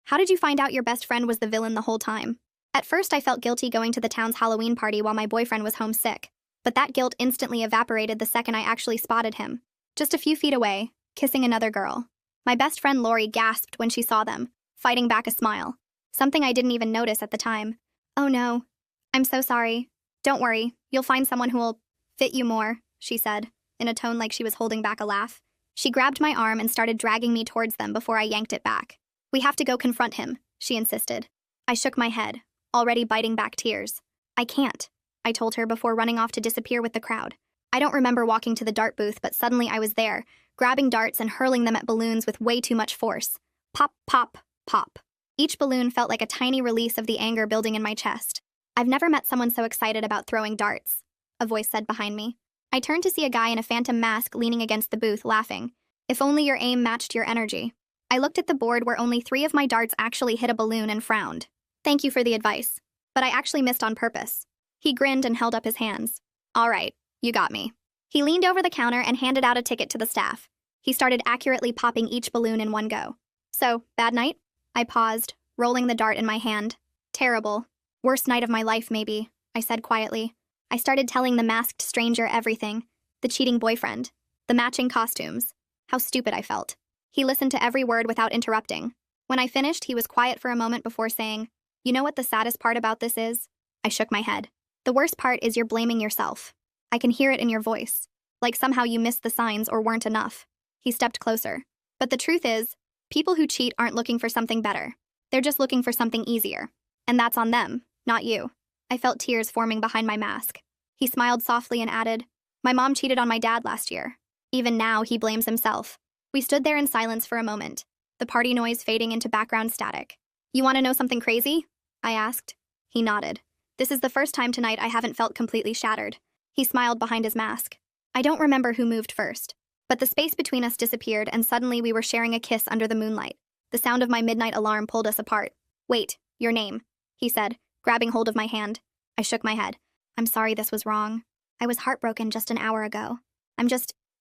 How did you find out your best friend was the villain the whole time? At first, I felt guilty going to the town's Halloween party while my boyfriend was homesick, but that guilt instantly evaporated the second I actually spotted him. Just a few feet away, kissing another girl. My best friend Lori gasped when she saw them, fighting back a smile. Something I didn't even notice at the time. Oh no. I'm so sorry. Don't worry, you'll find someone who'll fit you more, she said, in a tone like she was holding back a laugh. She grabbed my arm and started dragging me towards them before I yanked it back. We have to go confront him, she insisted. I shook my head, already biting back tears. I can't, I told her before running off to disappear with the crowd. I don't remember walking to the dart booth, but suddenly I was there, grabbing darts and hurling them at balloons with way too much force. Pop, pop, pop. Each balloon felt like a tiny release of the anger building in my chest. I've never met someone so excited about throwing darts, a voice said behind me. I turned to see a guy in a phantom mask leaning against the booth, laughing. If only your aim matched your energy. I looked at the board where only 3 of my darts actually hit a balloon and frowned. Thank you for the advice, but I actually missed on purpose. He grinned and held up his hands. All right, you got me. He leaned over the counter and handed out a ticket to the staff. He started accurately popping each balloon in one go. So, bad night? I paused, rolling the dart in my hand. Terrible. Worst night of my life, maybe, I said quietly. I started telling the masked stranger everything. The cheating boyfriend. The matching costumes. How stupid I felt. He listened to every word without interrupting. When I finished, he was quiet for a moment before saying, "You know what the saddest part about this is?" I shook my head. "The worst part is you're blaming yourself. I can hear it in your voice. Like somehow you missed the signs or weren't enough." He stepped closer. "But the truth is, people who cheat aren't looking for something better. They're just looking for something easier. And that's on them, not you." I felt tears forming behind my mask. He smiled softly and added, "My mom cheated on my dad last year. Even now, he blames himself." We stood there in silence for a moment, the party noise fading into background static. "You want to know something crazy?" I asked. He nodded. "This is the first time tonight I haven't felt completely shattered." He smiled behind his mask. I don't remember who moved first, but the space between us disappeared and suddenly we were sharing a kiss under the moonlight. The sound of my midnight alarm pulled us apart. "Wait, your name," he said, grabbing hold of my hand. I shook my head. "I'm sorry this was wrong. I was heartbroken just an hour ago.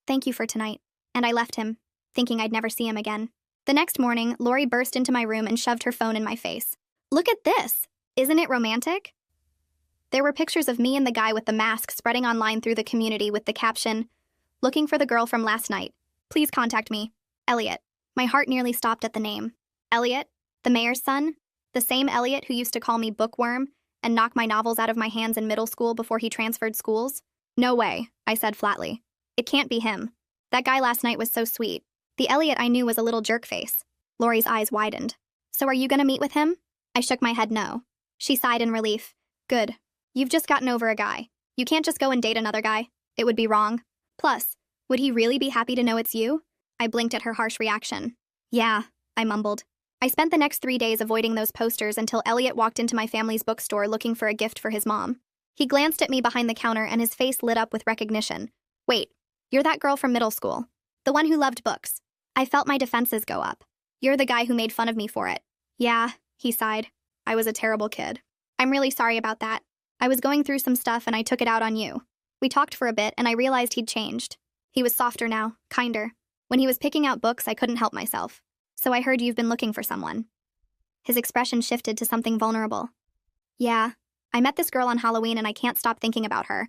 Thank you for tonight." And I left him, thinking I'd never see him again. The next morning, Lori burst into my room and shoved her phone in my face. "Look at this! Isn't it romantic?" There were pictures of me and the guy with the mask spreading online through the community with the caption, "Looking for the girl from last night. Please contact me. Elliot." My heart nearly stopped at the name. Elliot? The mayor's son? The same Elliot who used to call me bookworm and knock my novels out of my hands in middle school before he transferred schools? "No way," I said flatly. "It can't be him. That guy last night was so sweet. The Elliot I knew was a little jerk-face." Lori's eyes widened. "So are you gonna meet with him?" I shook my head no. She sighed in relief. "Good. You've just gotten over a guy. You can't just go and date another guy. It would be wrong. Plus, would he really be happy to know it's you?" I blinked at her harsh reaction. "Yeah," I mumbled. I spent the next 3 days avoiding those posters until Elliot walked into my family's bookstore looking for a gift for his mom. He glanced at me behind the counter and his face lit up with recognition. "Wait, you're that girl from middle school. The one who loved books." I felt my defenses go up. "You're the guy who made fun of me for it." "Yeah," he sighed. "I was a terrible kid. I'm really sorry about that. I was going through some stuff and I took it out on you." We talked for a bit and I realized he'd changed. He was softer now, kinder. When he was picking out books, I couldn't help myself. "So I heard you've been looking for someone." His expression shifted to something vulnerable. "Yeah, I met this girl on Halloween and I can't stop thinking about her.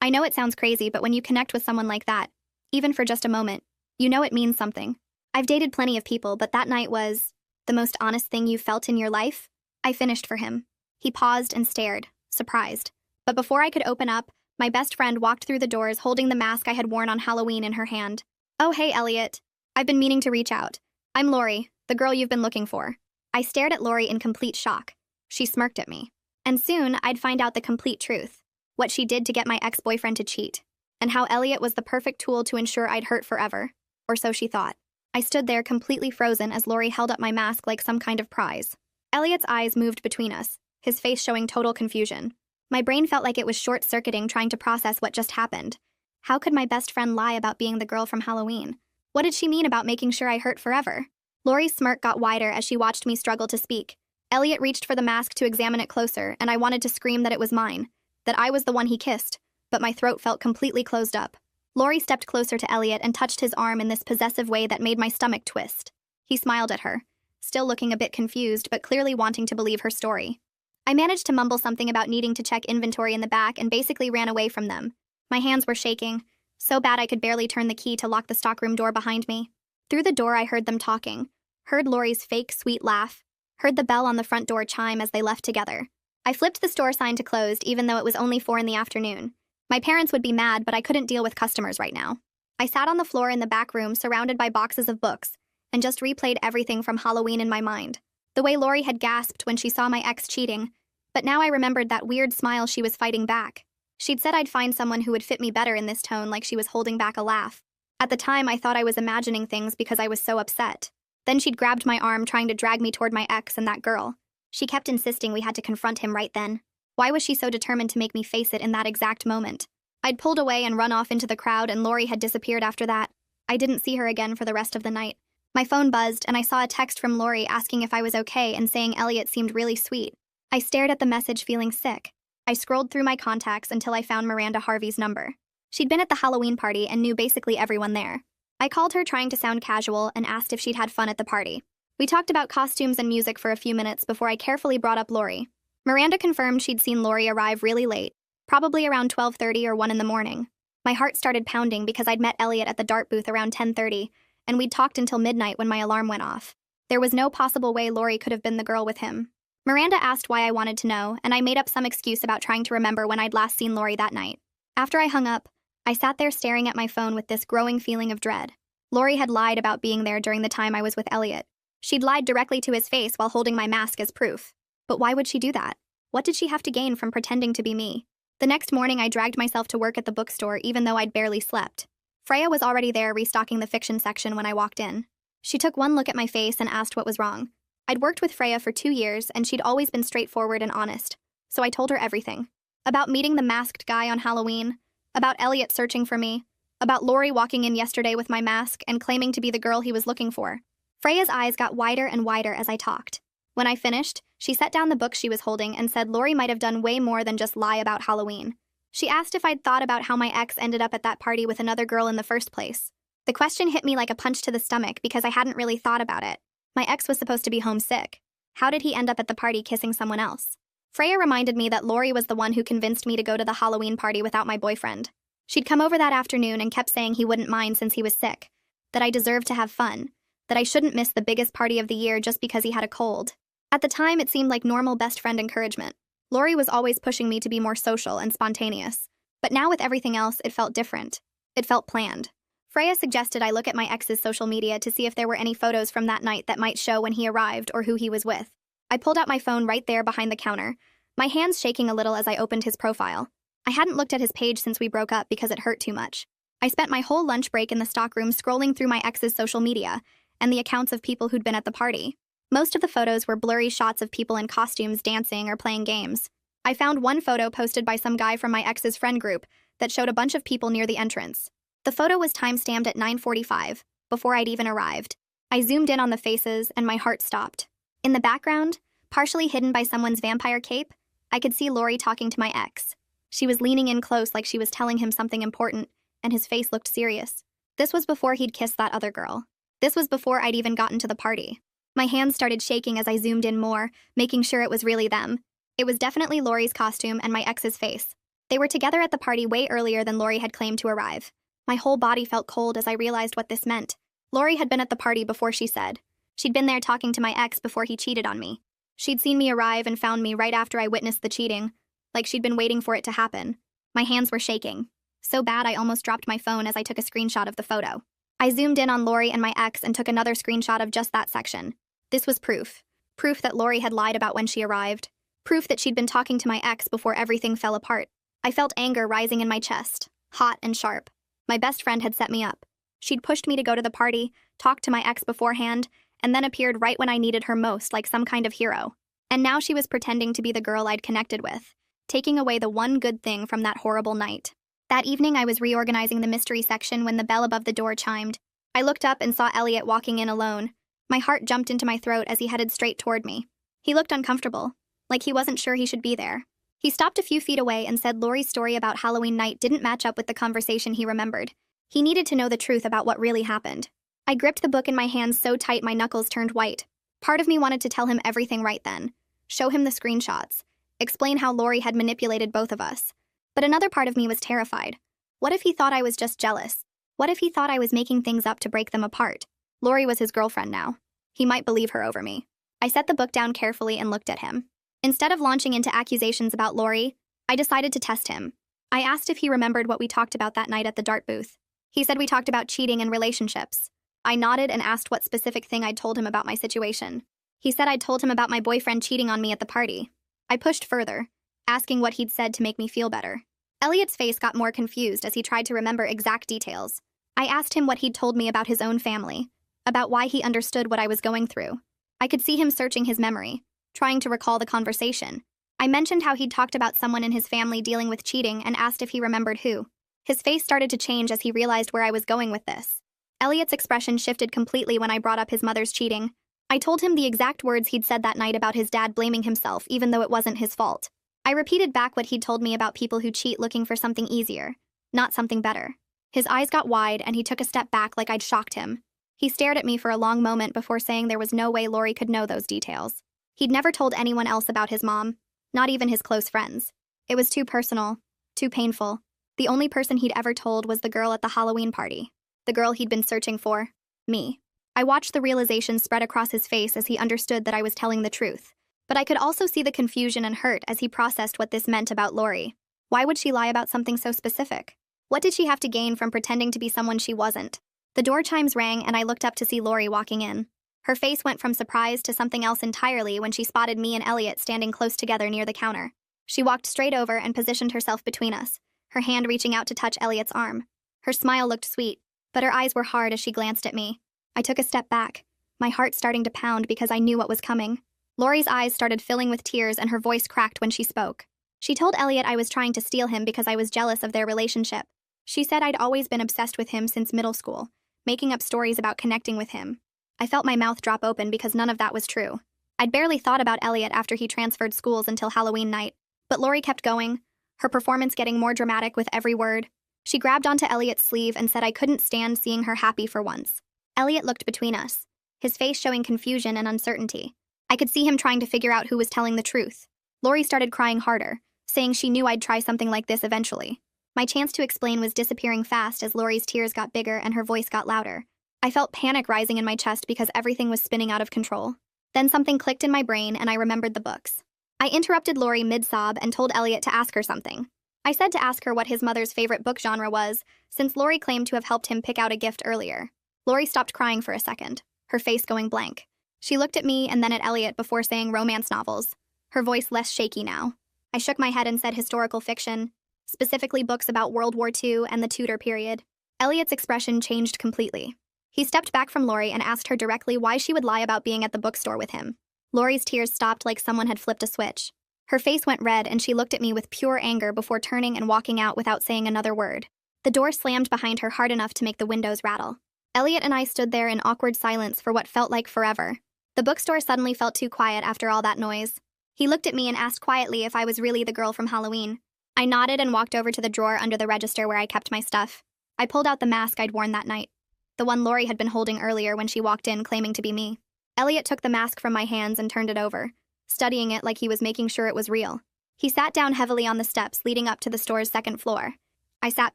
I know it sounds crazy, but when you connect with someone like that, even for just a moment, you know it means something. I've dated plenty of people, but that night was the most honest thing you felt in your life." I finished for him. He paused and stared, surprised. But before I could open up, my best friend walked through the doors holding the mask I had worn on Halloween in her hand. "Oh, hey, Elliot. I've been meaning to reach out. I'm Lori, the girl you've been looking for." I stared at Lori in complete shock. She smirked at me. And soon, I'd find out the complete truth. What she did to get my ex-boyfriend to cheat. And how Elliot was the perfect tool to ensure I'd hurt forever. Or so she thought. I stood there completely frozen as Lori held up my mask like some kind of prize. Elliot's eyes moved between us, his face showing total confusion. My brain felt like it was short-circuiting trying to process what just happened. How could my best friend lie about being the girl from Halloween? What did she mean about making sure I hurt forever? Lori's smirk got wider as she watched me struggle to speak. Elliot reached for the mask to examine it closer, and I wanted to scream that it was mine, that I was the one he kissed, but my throat felt completely closed up. Lori stepped closer to Elliot and touched his arm in this possessive way that made my stomach twist. He smiled at her, still looking a bit confused but clearly wanting to believe her story. I managed to mumble something about needing to check inventory in the back and basically ran away from them. My hands were shaking, so bad I could barely turn the key to lock the stockroom door behind me. Through the door I heard them talking, heard Lori's fake, sweet laugh, heard the bell on the front door chime as they left together. I flipped the store sign to closed even though it was only 4 in the afternoon. My parents would be mad, but I couldn't deal with customers right now. I sat on the floor in the back room surrounded by boxes of books and just replayed everything from Halloween in my mind. The way Lori had gasped when she saw my ex cheating, but now I remembered that weird smile she was fighting back. She'd said I'd find someone who would fit me better in this tone, like she was holding back a laugh. At the time, I thought I was imagining things because I was so upset. Then she'd grabbed my arm, trying to drag me toward my ex and that girl. She kept insisting we had to confront him right then. Why was she so determined to make me face it in that exact moment? I'd pulled away and run off into the crowd, and Lori had disappeared after that. I didn't see her again for the rest of the night. My phone buzzed, and I saw a text from Lori asking if I was okay and saying Elliot seemed really sweet. I stared at the message feeling sick. I scrolled through my contacts until I found Miranda Harvey's number. She'd been at the Halloween party and knew basically everyone there. I called her trying to sound casual and asked if she'd had fun at the party. We talked about costumes and music for a few minutes before I carefully brought up Lori. Miranda confirmed she'd seen Lori arrive really late, probably around 12:30 or 1 in the morning. My heart started pounding because I'd met Elliot at the dart booth around 10:30, and we'd talked until midnight when my alarm went off. There was no possible way Lori could have been the girl with him. Miranda asked why I wanted to know, and I made up some excuse about trying to remember when I'd last seen Lori that night. After I hung up, I sat there staring at my phone with this growing feeling of dread. Lori had lied about being there during the time I was with Elliot. She'd lied directly to his face while holding my mask as proof. But why would she do that? What did she have to gain from pretending to be me? The next morning, I dragged myself to work at the bookstore even though I'd barely slept. Freya was already there restocking the fiction section when I walked in. She took one look at my face and asked what was wrong. I'd worked with Freya for 2 years, and she'd always been straightforward and honest, so I told her everything. About meeting the masked guy on Halloween, about Elliot searching for me, about Lori walking in yesterday with my mask and claiming to be the girl he was looking for. Freya's eyes got wider and wider as I talked. When I finished, she set down the book she was holding and said Lori might have done way more than just lie about Halloween. She asked if I'd thought about how my ex ended up at that party with another girl in the first place. The question hit me like a punch to the stomach because I hadn't really thought about it. My ex was supposed to be homesick. How did he end up at the party kissing someone else? Freya reminded me that Lori was the one who convinced me to go to the Halloween party without my boyfriend. She'd come over that afternoon and kept saying he wouldn't mind since he was sick, that I deserved to have fun, that I shouldn't miss the biggest party of the year just because he had a cold. At the time, it seemed like normal best friend encouragement. Lori was always pushing me to be more social and spontaneous. But now with everything else, it felt different. It felt planned. Freya suggested I look at my ex's social media to see if there were any photos from that night that might show when he arrived or who he was with. I pulled out my phone right there behind the counter, my hands shaking a little as I opened his profile. I hadn't looked at his page since we broke up because it hurt too much. I spent my whole lunch break in the stockroom scrolling through my ex's social media and the accounts of people who'd been at the party. Most of the photos were blurry shots of people in costumes dancing or playing games. I found one photo posted by some guy from my ex's friend group that showed a bunch of people near the entrance. The photo was time-stamped at 9:45, before I'd even arrived. I zoomed in on the faces, and my heart stopped. In the background, partially hidden by someone's vampire cape, I could see Lori talking to my ex. She was leaning in close like she was telling him something important, and his face looked serious. This was before he'd kissed that other girl. This was before I'd even gotten to the party. My hands started shaking as I zoomed in more, making sure it was really them. It was definitely Lori's costume and my ex's face. They were together at the party way earlier than Lori had claimed to arrive. My whole body felt cold as I realized what this meant. Lori had been at the party before she said. She'd been there talking to my ex before he cheated on me. She'd seen me arrive and found me right after I witnessed the cheating, like she'd been waiting for it to happen. My hands were shaking. So bad I almost dropped my phone as I took a screenshot of the photo. I zoomed in on Lori and my ex and took another screenshot of just that section. This was proof. Proof that Lori had lied about when she arrived. Proof that she'd been talking to my ex before everything fell apart. I felt anger rising in my chest, hot and sharp. My best friend had set me up. She'd pushed me to go to the party, talked to my ex beforehand, and then appeared right when I needed her most like some kind of hero. And now she was pretending to be the girl I'd connected with, taking away the one good thing from that horrible night. That evening I was reorganizing the mystery section when the bell above the door chimed. I looked up and saw Elliot walking in alone. My heart jumped into my throat as he headed straight toward me. He looked uncomfortable, like he wasn't sure he should be there. He stopped a few feet away and said Lori's story about Halloween night didn't match up with the conversation he remembered. He needed to know the truth about what really happened. I gripped the book in my hands so tight my knuckles turned white. Part of me wanted to tell him everything right then, show him the screenshots, explain how Lori had manipulated both of us. But another part of me was terrified. What if he thought I was just jealous? What if he thought I was making things up to break them apart? Lori was his girlfriend now. He might believe her over me. I set the book down carefully and looked at him. Instead of launching into accusations about Lori, I decided to test him. I asked if he remembered what we talked about that night at the dart booth. He said we talked about cheating and relationships. I nodded and asked what specific thing I'd told him about my situation. He said I'd told him about my boyfriend cheating on me at the party. I pushed further, asking what he'd said to make me feel better. Elliot's face got more confused as he tried to remember exact details. I asked him what he'd told me about his own family, about why he understood what I was going through. I could see him searching his memory, trying to recall the conversation. I mentioned how he'd talked about someone in his family dealing with cheating and asked if he remembered who. His face started to change as he realized where I was going with this. Elliot's expression shifted completely when I brought up his mother's cheating. I told him the exact words he'd said that night about his dad blaming himself even though it wasn't his fault. I repeated back what he'd told me about people who cheat looking for something easier, not something better. His eyes got wide and he took a step back like I'd shocked him. He stared at me for a long moment before saying there was no way Lori could know those details. He'd never told anyone else about his mom, not even his close friends. It was too personal, too painful. The only person he'd ever told was the girl at the Halloween party. The girl he'd been searching for. Me. I watched the realization spread across his face as he understood that I was telling the truth. But I could also see the confusion and hurt as he processed what this meant about Lori. Why would she lie about something so specific? What did she have to gain from pretending to be someone she wasn't? The door chimes rang and I looked up to see Lori walking in. Her face went from surprise to something else entirely when she spotted me and Elliot standing close together near the counter. She walked straight over and positioned herself between us, her hand reaching out to touch Elliot's arm. Her smile looked sweet, but her eyes were hard as she glanced at me. I took a step back, my heart starting to pound because I knew what was coming. Lori's eyes started filling with tears and her voice cracked when she spoke. She told Elliot I was trying to steal him because I was jealous of their relationship. She said I'd always been obsessed with him since middle school, making up stories about connecting with him. I felt my mouth drop open because none of that was true. I'd barely thought about Elliot after he transferred schools until Halloween night, but Lori kept going, her performance getting more dramatic with every word. She grabbed onto Elliot's sleeve and said I couldn't stand seeing her happy for once. Elliot looked between us, his face showing confusion and uncertainty. I could see him trying to figure out who was telling the truth. Lori started crying harder, saying she knew I'd try something like this eventually. My chance to explain was disappearing fast as Lori's tears got bigger and her voice got louder. I felt panic rising in my chest because everything was spinning out of control. Then something clicked in my brain and I remembered the books. I interrupted Lori mid-sob and told Elliot to ask her something. I said to ask her what his mother's favorite book genre was, since Lori claimed to have helped him pick out a gift earlier. Lori stopped crying for a second, her face going blank. She looked at me and then at Elliot before saying romance novels, her voice less shaky now. I shook my head and said historical fiction, specifically books about World War II and the Tudor period. Elliot's expression changed completely. He stepped back from Lori and asked her directly why she would lie about being at the bookstore with him. Lori's tears stopped like someone had flipped a switch. Her face went red and she looked at me with pure anger before turning and walking out without saying another word. The door slammed behind her hard enough to make the windows rattle. Elliot and I stood there in awkward silence for what felt like forever. The bookstore suddenly felt too quiet after all that noise. He looked at me and asked quietly if I was really the girl from Halloween. I nodded and walked over to the drawer under the register where I kept my stuff. I pulled out the mask I'd worn that night, the one Lori had been holding earlier when she walked in claiming to be me. Elliot took the mask from my hands and turned it over, studying it like he was making sure it was real. He sat down heavily on the steps leading up to the store's second floor. I sat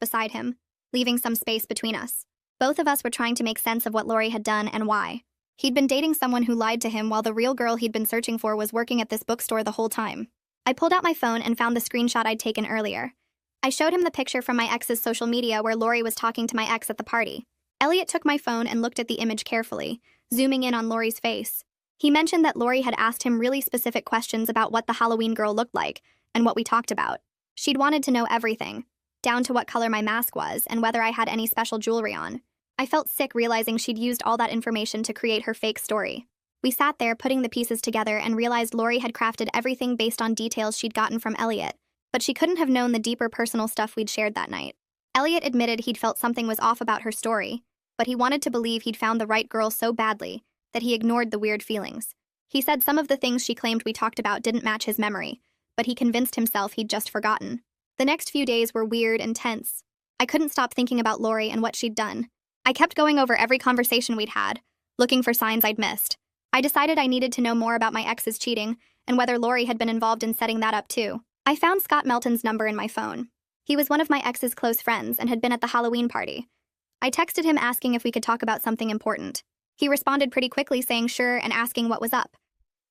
beside him, leaving some space between us. Both of us were trying to make sense of what Lori had done and why. He'd been dating someone who lied to him while the real girl he'd been searching for was working at this bookstore the whole time. I pulled out my phone and found the screenshot I'd taken earlier. I showed him the picture from my ex's social media where Lori was talking to my ex at the party. Elliot took my phone and looked at the image carefully, zooming in on Lori's face. He mentioned that Lori had asked him really specific questions about what the Halloween girl looked like and what we talked about. She'd wanted to know everything, down to what color my mask was and whether I had any special jewelry on. I felt sick realizing she'd used all that information to create her fake story. We sat there putting the pieces together and realized Lori had crafted everything based on details she'd gotten from Elliot, but she couldn't have known the deeper personal stuff we'd shared that night. Elliot admitted he'd felt something was off about her story, but he wanted to believe he'd found the right girl so badly that he ignored the weird feelings. He said some of the things she claimed we talked about didn't match his memory, but he convinced himself he'd just forgotten. The next few days were weird and tense. I couldn't stop thinking about Lori and what she'd done. I kept going over every conversation we'd had, looking for signs I'd missed. I decided I needed to know more about my ex's cheating and whether Lori had been involved in setting that up too. I found Scott Melton's number in my phone. He was one of my ex's close friends and had been at the Halloween party. I texted him asking if we could talk about something important. He responded pretty quickly saying sure and asking what was up.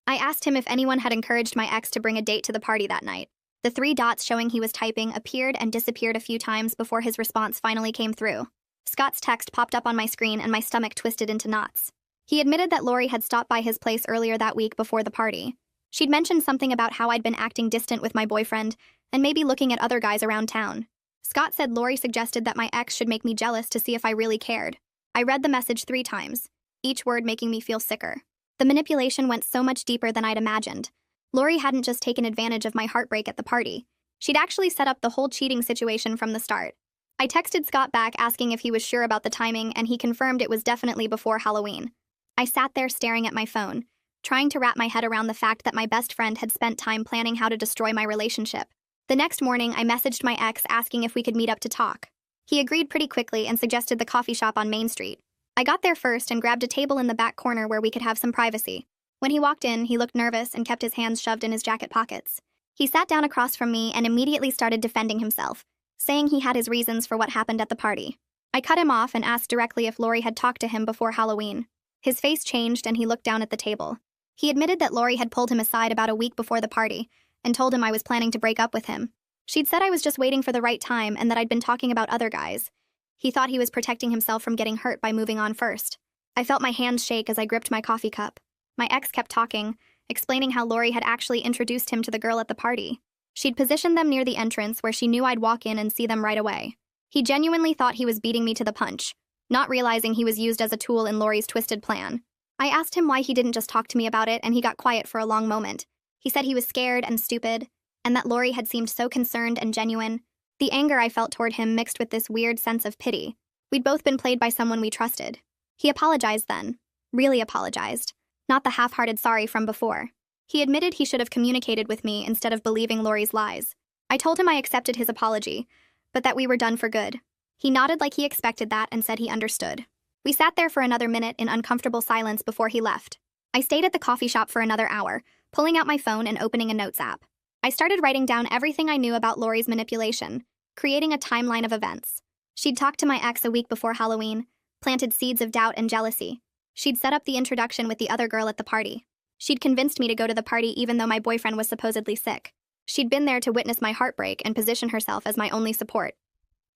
I asked him if anyone had encouraged my ex to bring a date to the party that night. The 3 dots showing he was typing appeared and disappeared a few times before his response finally came through. Scott's text popped up on my screen and my stomach twisted into knots. He admitted that Lori had stopped by his place earlier that week before the party. She'd mentioned something about how I'd been acting distant with my boyfriend and maybe looking at other guys around town. Scott said Lori suggested that my ex should make me jealous to see if I really cared. I read the message 3 times, each word making me feel sicker. The manipulation went so much deeper than I'd imagined. Lori hadn't just taken advantage of my heartbreak at the party. She'd actually set up the whole cheating situation from the start. I texted Scott back asking if he was sure about the timing, and he confirmed it was definitely before Halloween. I sat there staring at my phone, trying to wrap my head around the fact that my best friend had spent time planning how to destroy my relationship. The next morning, I messaged my ex asking if we could meet up to talk. He agreed pretty quickly and suggested the coffee shop on Main Street. I got there first and grabbed a table in the back corner where we could have some privacy. When he walked in, he looked nervous and kept his hands shoved in his jacket pockets. He sat down across from me and immediately started defending himself, saying he had his reasons for what happened at the party. I cut him off and asked directly if Lori had talked to him before Halloween. His face changed and he looked down at the table. He admitted that Lori had pulled him aside about a week before the party and told him I was planning to break up with him. She'd said I was just waiting for the right time and that I'd been talking about other guys. He thought he was protecting himself from getting hurt by moving on first. I felt my hands shake as I gripped my coffee cup. My ex kept talking, explaining how Lori had actually introduced him to the girl at the party. She'd positioned them near the entrance where she knew I'd walk in and see them right away. He genuinely thought he was beating me to the punch, not realizing he was used as a tool in Lori's twisted plan. I asked him why he didn't just talk to me about it, and he got quiet for a long moment. He said he was scared and stupid, and that Lori had seemed so concerned and genuine. The anger I felt toward him mixed with this weird sense of pity. We'd both been played by someone we trusted. He apologized then. Really apologized. Not the half-hearted sorry from before. He admitted he should have communicated with me instead of believing Lori's lies. I told him I accepted his apology, but that we were done for good. He nodded like he expected that and said he understood. We sat there for another minute in uncomfortable silence before he left. I stayed at the coffee shop for another hour, pulling out my phone and opening a notes app. I started writing down everything I knew about Lori's manipulation, creating a timeline of events. She'd talked to my ex a week before Halloween, planted seeds of doubt and jealousy. She'd set up the introduction with the other girl at the party. She'd convinced me to go to the party even though my boyfriend was supposedly sick. She'd been there to witness my heartbreak and position herself as my only support.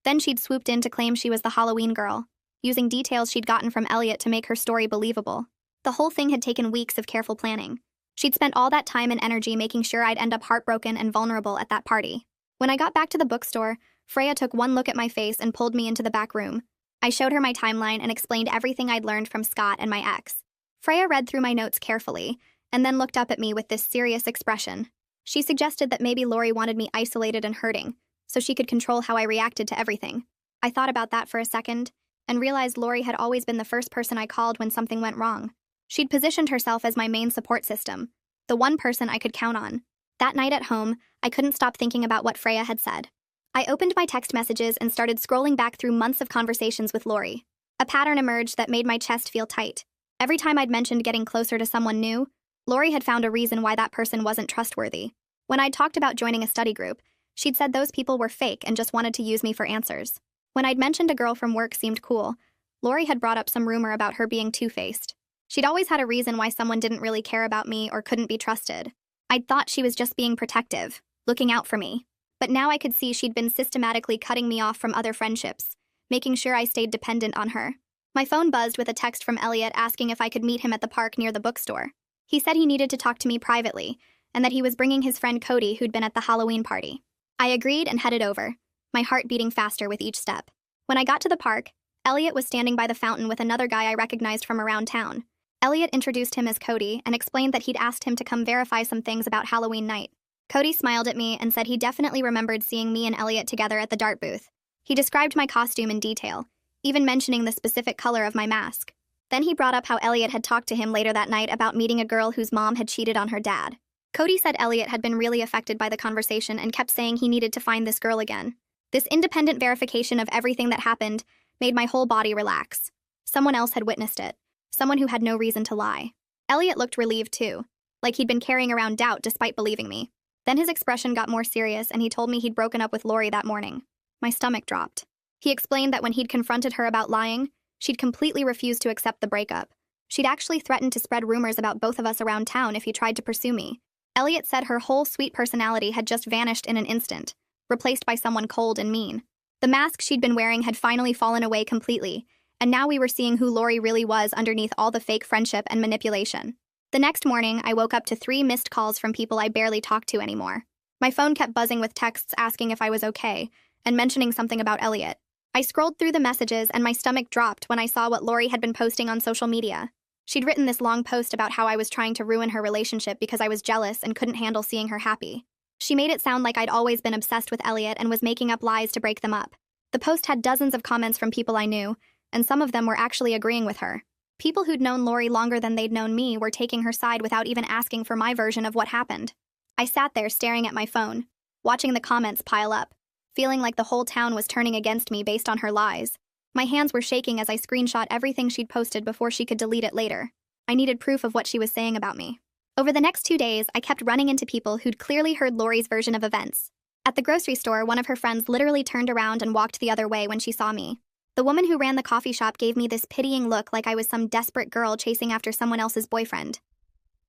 Then she'd swooped in to claim she was the Halloween girl, using details she'd gotten from Elliot to make her story believable. The whole thing had taken weeks of careful planning. She'd spent all that time and energy making sure I'd end up heartbroken and vulnerable at that party. When I got back to the bookstore, Freya took one look at my face and pulled me into the back room. I showed her my timeline and explained everything I'd learned from Scott and my ex. Freya read through my notes carefully, and then looked up at me with this serious expression. She suggested that maybe Lori wanted me isolated and hurting, so she could control how I reacted to everything. I thought about that for a second, and realized Lori had always been the first person I called when something went wrong. She'd positioned herself as my main support system, the one person I could count on. That night at home, I couldn't stop thinking about what Freya had said. I opened my text messages and started scrolling back through months of conversations with Lori. A pattern emerged that made my chest feel tight. Every time I'd mentioned getting closer to someone new, Lori had found a reason why that person wasn't trustworthy. When I'd talked about joining a study group, she'd said those people were fake and just wanted to use me for answers. When I'd mentioned a girl from work seemed cool, Lori had brought up some rumor about her being two-faced. She'd always had a reason why someone didn't really care about me or couldn't be trusted. I'd thought she was just being protective, looking out for me. But now I could see she'd been systematically cutting me off from other friendships, making sure I stayed dependent on her. My phone buzzed with a text from Elliot asking if I could meet him at the park near the bookstore. He said he needed to talk to me privately, and that he was bringing his friend Cody who'd been at the Halloween party. I agreed and headed over, my heart beating faster with each step. When I got to the park, Elliot was standing by the fountain with another guy I recognized from around town. Elliot introduced him as Cody and explained that he'd asked him to come verify some things about Halloween night. Cody smiled at me and said he definitely remembered seeing me and Elliot together at the dart booth. He described my costume in detail, even mentioning the specific color of my mask. Then he brought up how Elliot had talked to him later that night about meeting a girl whose mom had cheated on her dad. Cody said Elliot had been really affected by the conversation and kept saying he needed to find this girl again. This independent verification of everything that happened made my whole body relax. Someone else had witnessed it. Someone who had no reason to lie. Elliot looked relieved too, like he'd been carrying around doubt despite believing me. Then his expression got more serious and he told me he'd broken up with Lori that morning. My stomach dropped. He explained that when he'd confronted her about lying, she'd completely refused to accept the breakup. She'd actually threatened to spread rumors about both of us around town if he tried to pursue me. Elliot said her whole sweet personality had just vanished in an instant, replaced by someone cold and mean. The mask she'd been wearing had finally fallen away completely, and now we were seeing who Lori really was underneath all the fake friendship and manipulation. The next morning, I woke up to 3 missed calls from people I barely talked to anymore. My phone kept buzzing with texts asking if I was okay, and mentioning something about Elliot. I scrolled through the messages and my stomach dropped when I saw what Lori had been posting on social media. She'd written this long post about how I was trying to ruin her relationship because I was jealous and couldn't handle seeing her happy. She made it sound like I'd always been obsessed with Elliot and was making up lies to break them up. The post had dozens of comments from people I knew, and some of them were actually agreeing with her. People who'd known Lori longer than they'd known me were taking her side without even asking for my version of what happened. I sat there staring at my phone, watching the comments pile up, feeling like the whole town was turning against me based on her lies. My hands were shaking as I screenshot everything she'd posted before she could delete it later. I needed proof of what she was saying about me. Over the next 2 days, I kept running into people who'd clearly heard Lori's version of events. At the grocery store, one of her friends literally turned around and walked the other way when she saw me. The woman who ran the coffee shop gave me this pitying look like I was some desperate girl chasing after someone else's boyfriend.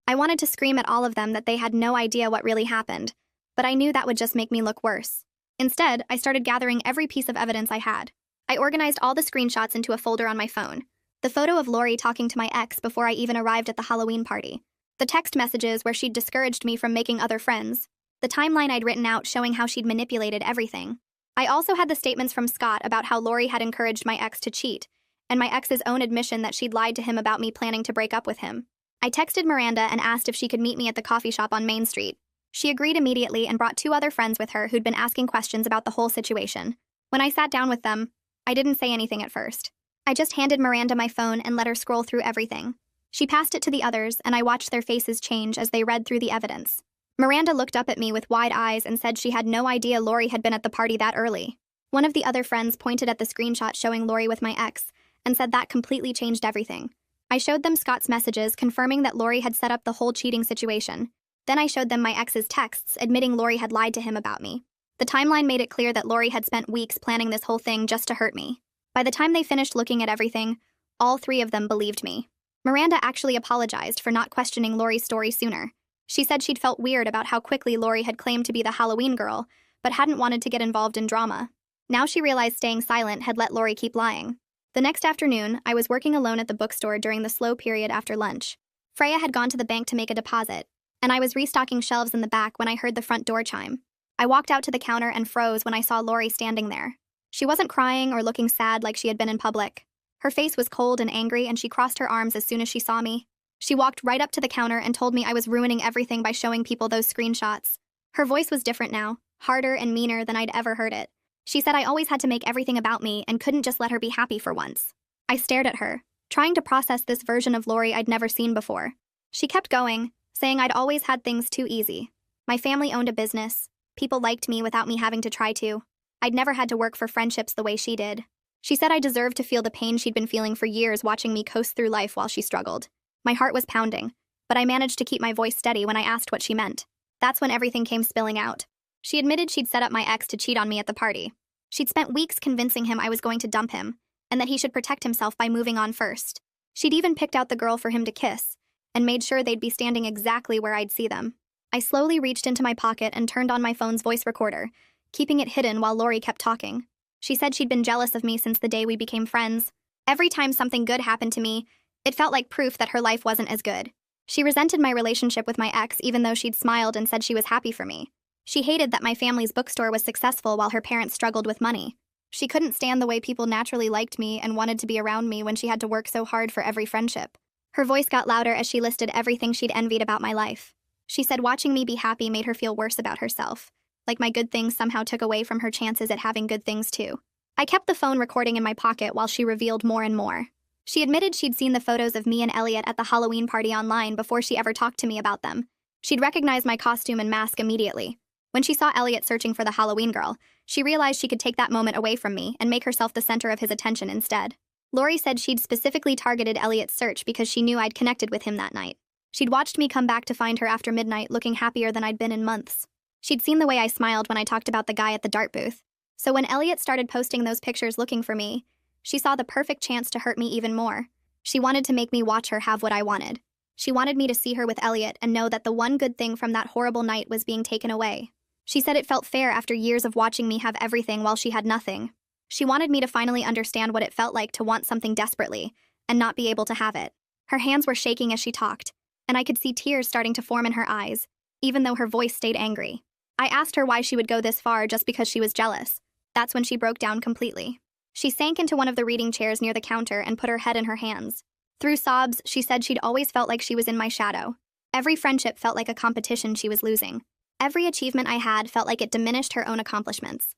I wanted to scream at all of them that they had no idea what really happened, but I knew that would just make me look worse. Instead, I started gathering every piece of evidence I had. I organized all the screenshots into a folder on my phone. The photo of Lori talking to my ex before I even arrived at the Halloween party. The text messages where she'd discouraged me from making other friends. The timeline I'd written out showing how she'd manipulated everything. I also had the statements from Scott about how Lori had encouraged my ex to cheat, and my ex's own admission that she'd lied to him about me planning to break up with him. I texted Miranda and asked if she could meet me at the coffee shop on Main Street. She agreed immediately and brought 2 other friends with her who'd been asking questions about the whole situation. When I sat down with them, I didn't say anything at first. I just handed Miranda my phone and let her scroll through everything. She passed it to the others, and I watched their faces change as they read through the evidence. Miranda looked up at me with wide eyes and said she had no idea Lori had been at the party that early. One of the other friends pointed at the screenshot showing Lori with my ex and said that completely changed everything. I showed them Scott's messages confirming that Lori had set up the whole cheating situation. Then I showed them my ex's texts admitting Lori had lied to him about me. The timeline made it clear that Lori had spent weeks planning this whole thing just to hurt me. By the time they finished looking at everything, all 3 of them believed me. Miranda actually apologized for not questioning Lori's story sooner. She said she'd felt weird about how quickly Lori had claimed to be the Halloween girl, but hadn't wanted to get involved in drama. Now she realized staying silent had let Lori keep lying. The next afternoon, I was working alone at the bookstore during the slow period after lunch. Freya had gone to the bank to make a deposit, and I was restocking shelves in the back when I heard the front door chime. I walked out to the counter and froze when I saw Lori standing there. She wasn't crying or looking sad like she had been in public. Her face was cold and angry, and she crossed her arms as soon as she saw me. She walked right up to the counter and told me I was ruining everything by showing people those screenshots. Her voice was different now, harder and meaner than I'd ever heard it. She said I always had to make everything about me and couldn't just let her be happy for once. I stared at her, trying to process this version of Lori I'd never seen before. She kept going, saying I'd always had things too easy. My family owned a business. People liked me without me having to try to. I'd never had to work for friendships the way she did. She said I deserved to feel the pain she'd been feeling for years watching me coast through life while she struggled. My heart was pounding, but I managed to keep my voice steady when I asked what she meant. That's when everything came spilling out. She admitted she'd set up my ex to cheat on me at the party. She'd spent weeks convincing him I was going to dump him, and that he should protect himself by moving on first. She'd even picked out the girl for him to kiss, and made sure they'd be standing exactly where I'd see them. I slowly reached into my pocket and turned on my phone's voice recorder, keeping it hidden while Lori kept talking. She said she'd been jealous of me since the day we became friends. Every time something good happened to me, it felt like proof that her life wasn't as good. She resented my relationship with my ex even though she'd smiled and said she was happy for me. She hated that my family's bookstore was successful while her parents struggled with money. She couldn't stand the way people naturally liked me and wanted to be around me when she had to work so hard for every friendship. Her voice got louder as she listed everything she'd envied about my life. She said watching me be happy made her feel worse about herself, like my good things somehow took away from her chances at having good things too. I kept the phone recording in my pocket while she revealed more and more. She admitted she'd seen the photos of me and Elliot at the Halloween party online before she ever talked to me about them. She'd recognized my costume and mask immediately. When she saw Elliot searching for the Halloween girl, she realized she could take that moment away from me and make herself the center of his attention instead. Lori said she'd specifically targeted Elliot's search because she knew I'd connected with him that night. She'd watched me come back to find her after midnight looking happier than I'd been in months. She'd seen the way I smiled when I talked about the guy at the dart booth. So when Elliot started posting those pictures looking for me, she saw the perfect chance to hurt me even more. She wanted to make me watch her have what I wanted. She wanted me to see her with Elliot and know that the one good thing from that horrible night was being taken away. She said it felt fair after years of watching me have everything while she had nothing. She wanted me to finally understand what it felt like to want something desperately and not be able to have it. Her hands were shaking as she talked, and I could see tears starting to form in her eyes, even though her voice stayed angry. I asked her why she would go this far just because she was jealous. That's when she broke down completely. She sank into one of the reading chairs near the counter and put her head in her hands. Through sobs, she said she'd always felt like she was in my shadow. Every friendship felt like a competition she was losing. Every achievement I had felt like it diminished her own accomplishments.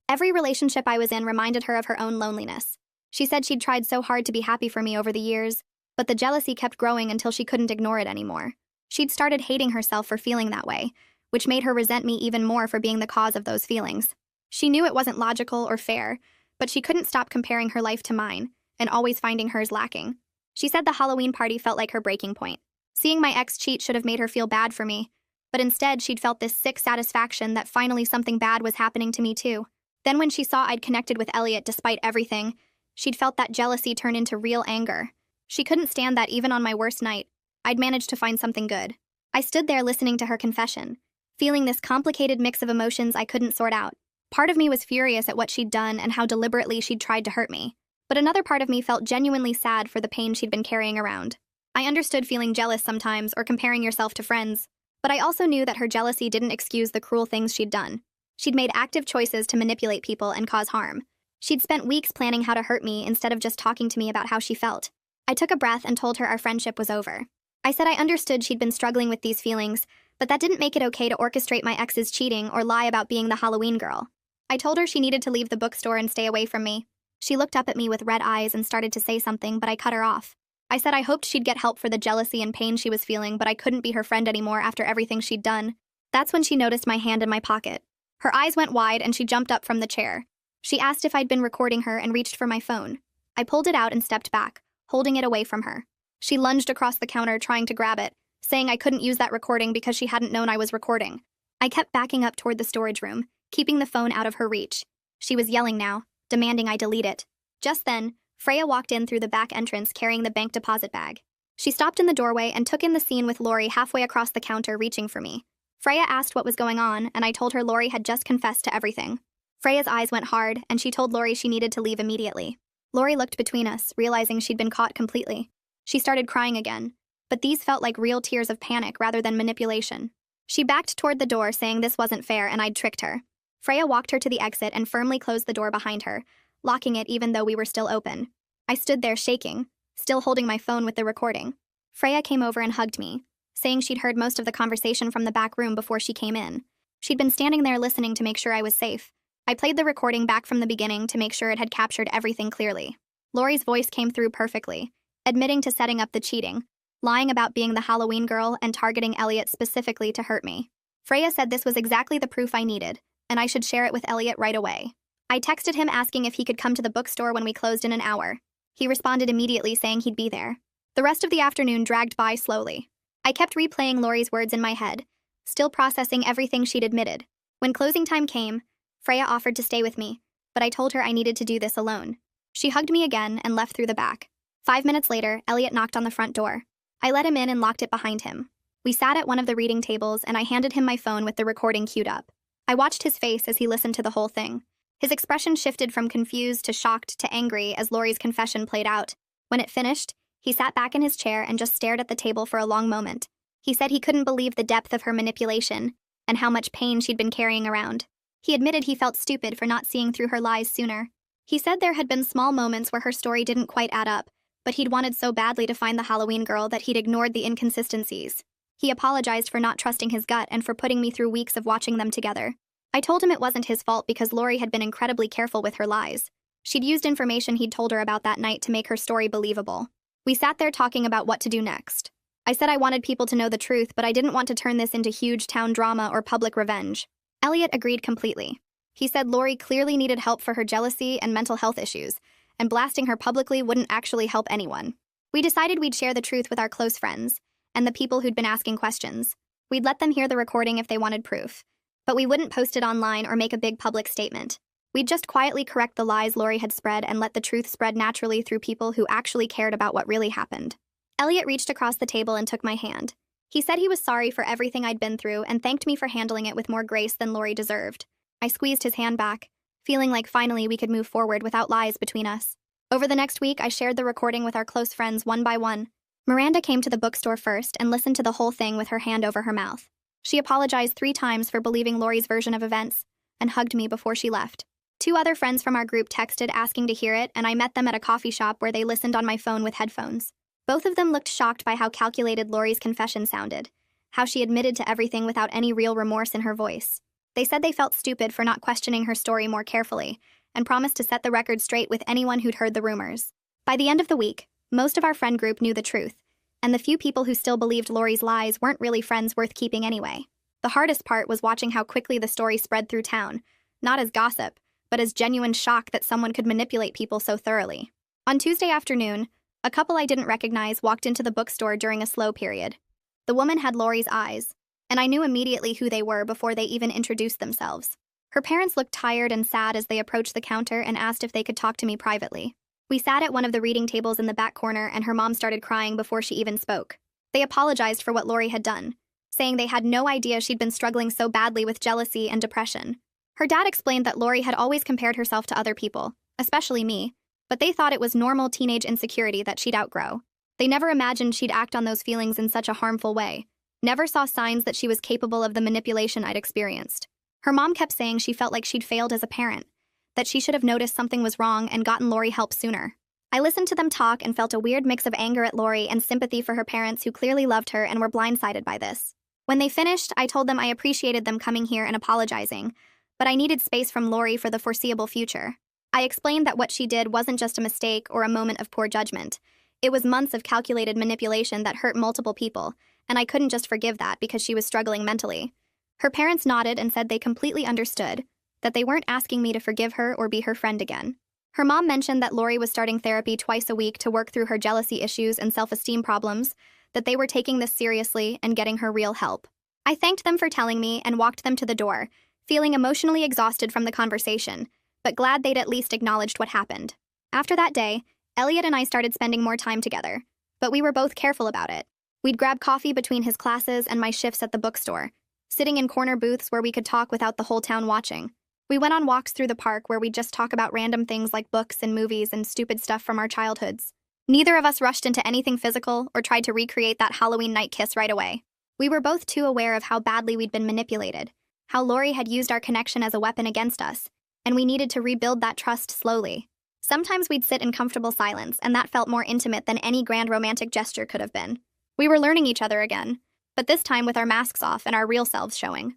Every relationship I was in reminded her of her own loneliness. She said she'd tried so hard to be happy for me over the years, but the jealousy kept growing until she couldn't ignore it anymore. She'd started hating herself for feeling that way, which made her resent me even more for being the cause of those feelings. She knew it wasn't logical or fair, but she couldn't stop comparing her life to mine and always finding hers lacking. She said the Halloween party felt like her breaking point. Seeing my ex cheat should have made her feel bad for me, but instead she'd felt this sick satisfaction that finally something bad was happening to me too. Then when she saw I'd connected with Elliot despite everything, she'd felt that jealousy turn into real anger. She couldn't stand that even on my worst night, I'd managed to find something good. I stood there listening to her confession, feeling this complicated mix of emotions I couldn't sort out. Part of me was furious at what she'd done and how deliberately she'd tried to hurt me, but another part of me felt genuinely sad for the pain she'd been carrying around. I understood feeling jealous sometimes or comparing yourself to friends, but I also knew that her jealousy didn't excuse the cruel things she'd done. She'd made active choices to manipulate people and cause harm. She'd spent weeks planning how to hurt me instead of just talking to me about how she felt. I took a breath and told her our friendship was over. I said I understood she'd been struggling with these feelings, but that didn't make it okay to orchestrate my ex's cheating or lie about being the Halloween girl. I told her she needed to leave the bookstore and stay away from me. She looked up at me with red eyes and started to say something, but I cut her off. I said I hoped she'd get help for the jealousy and pain she was feeling, but I couldn't be her friend anymore after everything she'd done. That's when she noticed my hand in my pocket. Her eyes went wide and she jumped up from the chair. She asked if I'd been recording her and reached for my phone. I pulled it out and stepped back, holding it away from her. She lunged across the counter trying to grab it, saying I couldn't use that recording because she hadn't known I was recording. I kept backing up toward the storage room, keeping the phone out of her reach. She was yelling now, demanding I delete it. Just then, Freya walked in through the back entrance carrying the bank deposit bag. She stopped in the doorway and took in the scene with Lori halfway across the counter reaching for me. Freya asked what was going on, and I told her Lori had just confessed to everything. Freya's eyes went hard, and she told Lori she needed to leave immediately. Lori looked between us, realizing she'd been caught completely. She started crying again, but these felt like real tears of panic rather than manipulation. She backed toward the door, saying this wasn't fair and I'd tricked her. Freya walked her to the exit and firmly closed the door behind her, locking it even though we were still open. I stood there shaking, still holding my phone with the recording. Freya came over and hugged me, saying she'd heard most of the conversation from the back room before she came in. She'd been standing there listening to make sure I was safe. I played the recording back from the beginning to make sure it had captured everything clearly. Lori's voice came through perfectly, admitting to setting up the cheating, lying about being the Halloween girl and targeting Elliot specifically to hurt me. Freya said this was exactly the proof I needed, and I should share it with Elliot right away. I texted him asking if he could come to the bookstore when we closed in an hour. He responded immediately saying he'd be there. The rest of the afternoon dragged by slowly. I kept replaying Lori's words in my head, still processing everything she'd admitted. When closing time came, Freya offered to stay with me, but I told her I needed to do this alone. She hugged me again and left through the back. 5 minutes later, Elliot knocked on the front door. I let him in and locked it behind him. We sat at one of the reading tables and I handed him my phone with the recording queued up. I watched his face as he listened to the whole thing. His expression shifted from confused to shocked to angry as Lori's confession played out. When it finished, he sat back in his chair and just stared at the table for a long moment. He said he couldn't believe the depth of her manipulation and how much pain she'd been carrying around. He admitted he felt stupid for not seeing through her lies sooner. He said there had been small moments where her story didn't quite add up, but he'd wanted so badly to find the Halloween girl that he'd ignored the inconsistencies. He apologized for not trusting his gut and for putting me through weeks of watching them together. I told him it wasn't his fault because Lori had been incredibly careful with her lies. She'd used information he'd told her about that night to make her story believable. We sat there talking about what to do next. I said I wanted people to know the truth, but I didn't want to turn this into huge town drama or public revenge. Elliot agreed completely. He said Lori clearly needed help for her jealousy and mental health issues, and blasting her publicly wouldn't actually help anyone. We decided we'd share the truth with our close friends, and the people who'd been asking questions. We'd let them hear the recording if they wanted proof. But we wouldn't post it online or make a big public statement. We'd just quietly correct the lies Lori had spread and let the truth spread naturally through people who actually cared about what really happened. Elliot reached across the table and took my hand. He said he was sorry for everything I'd been through and thanked me for handling it with more grace than Lori deserved. I squeezed his hand back, feeling like finally we could move forward without lies between us. Over the next week, I shared the recording with our close friends one by one. Miranda came to the bookstore first and listened to the whole thing with her hand over her mouth. She apologized 3 times for believing Lori's version of events and hugged me before she left. 2 other friends from our group texted asking to hear it, and I met them at a coffee shop where they listened on my phone with headphones. Both of them looked shocked by how calculated Lori's confession sounded, how she admitted to everything without any real remorse in her voice. They said they felt stupid for not questioning her story more carefully, and promised to set the record straight with anyone who'd heard the rumors. By the end of the week, most of our friend group knew the truth, and the few people who still believed Lori's lies weren't really friends worth keeping anyway. The hardest part was watching how quickly the story spread through town, not as gossip, but as genuine shock that someone could manipulate people so thoroughly. On Tuesday afternoon, a couple I didn't recognize walked into the bookstore during a slow period. The woman had Lori's eyes, and I knew immediately who they were before they even introduced themselves. Her parents looked tired and sad as they approached the counter and asked if they could talk to me privately. We sat at one of the reading tables in the back corner, and her mom started crying before she even spoke. They apologized for what Lori had done, saying they had no idea she'd been struggling so badly with jealousy and depression. Her dad explained that Lori had always compared herself to other people, especially me, but they thought it was normal teenage insecurity that she'd outgrow. They never imagined she'd act on those feelings in such a harmful way, never saw signs that she was capable of the manipulation I'd experienced. Her mom kept saying she felt like she'd failed as a parent, that she should have noticed something was wrong and gotten Lori help sooner. I listened to them talk and felt a weird mix of anger at Lori and sympathy for her parents who clearly loved her and were blindsided by this. When they finished, I told them I appreciated them coming here and apologizing, but I needed space from Lori for the foreseeable future. I explained that what she did wasn't just a mistake or a moment of poor judgment. It was months of calculated manipulation that hurt multiple people, and I couldn't just forgive that because she was struggling mentally. Her parents nodded and said they completely understood, that they weren't asking me to forgive her or be her friend again. Her mom mentioned that Lori was starting therapy twice a week to work through her jealousy issues and self-esteem problems, that they were taking this seriously and getting her real help. I thanked them for telling me and walked them to the door, feeling emotionally exhausted from the conversation, but glad they'd at least acknowledged what happened. After that day, Elliot and I started spending more time together, but we were both careful about it. We'd grab coffee between his classes and my shifts at the bookstore, sitting in corner booths where we could talk without the whole town watching. We went on walks through the park where we'd just talk about random things like books and movies and stupid stuff from our childhoods. Neither of us rushed into anything physical or tried to recreate that Halloween night kiss right away. We were both too aware of how badly we'd been manipulated, how Lori had used our connection as a weapon against us, and we needed to rebuild that trust slowly. Sometimes we'd sit in comfortable silence, and that felt more intimate than any grand romantic gesture could have been. We were learning each other again, but this time with our masks off and our real selves showing.